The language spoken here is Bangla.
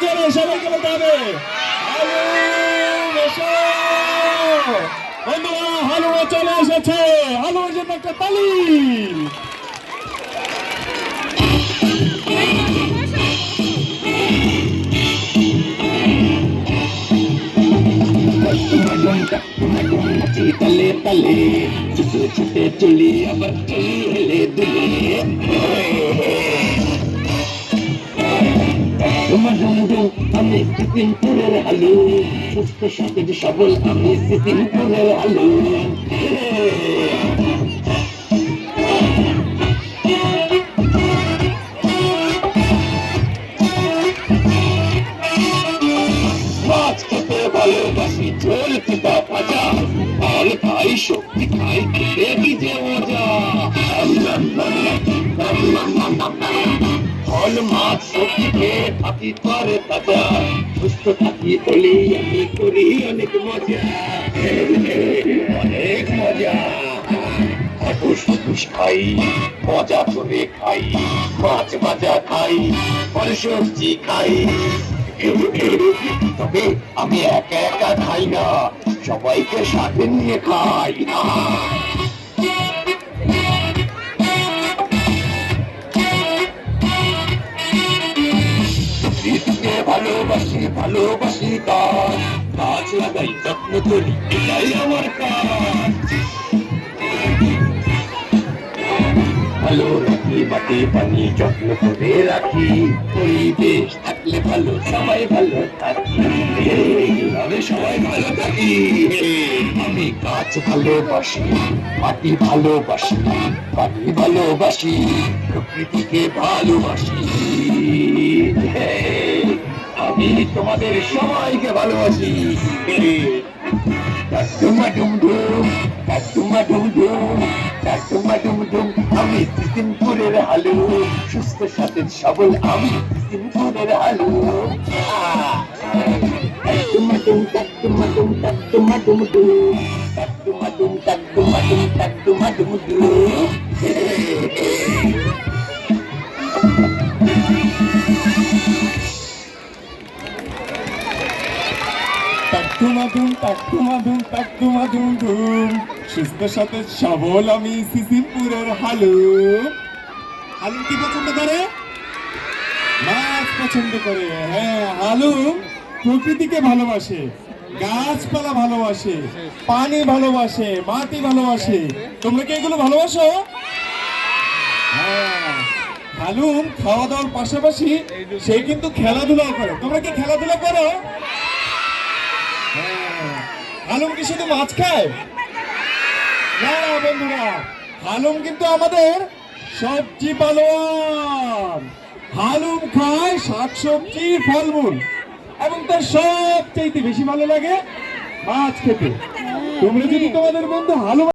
জোরে সবাইকে বলতে হবে হালুম এসো। বন্ধুরা হালুম চলে এসেছে, হালুমের জন্য একটা তালি। তলে তলে ছুটে ছুটে চলি আবার চলি হেলে দুলে আমি সিকিমপুরের আলু সুস্থ সতেজ সবল আমি সিকিমপুরের আলু মাছ খেতে ভালোবাসি ঝোল কিবা ভাজা ফল খাই শক্তি খাই খেতে কি যে মজা ফল মাছ সবজি খেয়ে থাকি করে তাজা সুস্থ থাকি বলি আমি করি অনেক মজা অনেক মজা হাটুস হাটুস খাই মজা করে খাই মাছ ভাজা খাই ফল সবজি খাই তবে আমি একা একা খাই না, সবাইকে সাথে নিয়ে খাই। ভালোবাসি ভালোবাসি কাজ গাছ লাগাই যত্ন করি এটাই আমার কাজ ভালো রাখি মাটি পানি যত্ন করে রাখি পরিবেশ থাকলে ভালো সবাই ভালো থাকি আমি সবাই ভালো থাকি আমি গাছ ভালোবাসি মাটি ভালোবাসি পানি ভালোবাসি প্রকৃতিকে ভালোবাসি আমি তোমাদের সবাইকে ভালোবাসি আমি সিকিমপুরের হালু সুস্থ সতেজ সবল আমি সিকিমপুরের হালু সুস্থ সাথে সবল আমি সিকিমপুরের হালুম। হালুম কি পছন্দ করে? মাছ পছন্দ করে। হ্যাঁ, হালুম প্রকৃতিকে ভালোবাসে, গাছপালা ভালোবাসে, পানি ভালোবাসে, মাটি ভালোবাসে। তোমরা কি এগুলো ভালোবাসো? হ্যাঁ, হালুম খাওয়া দাওয়ার পাশাপাশি সে কিন্তু খেলাধুলাও করে। তোমরা কি খেলাধুলা করো? হালুম কি শুধু মাছ খায়? না বন্ধুরা, হালুম কিন্তু আমাদের সবজি পালোয়ান। হালুম খায় শাকসবজি ফলমূল এবং তার সবচেয়ে বেশি ভালো লাগে মাছ খেতে। তোমরা যদি তোমাদের বন্ধু হালুম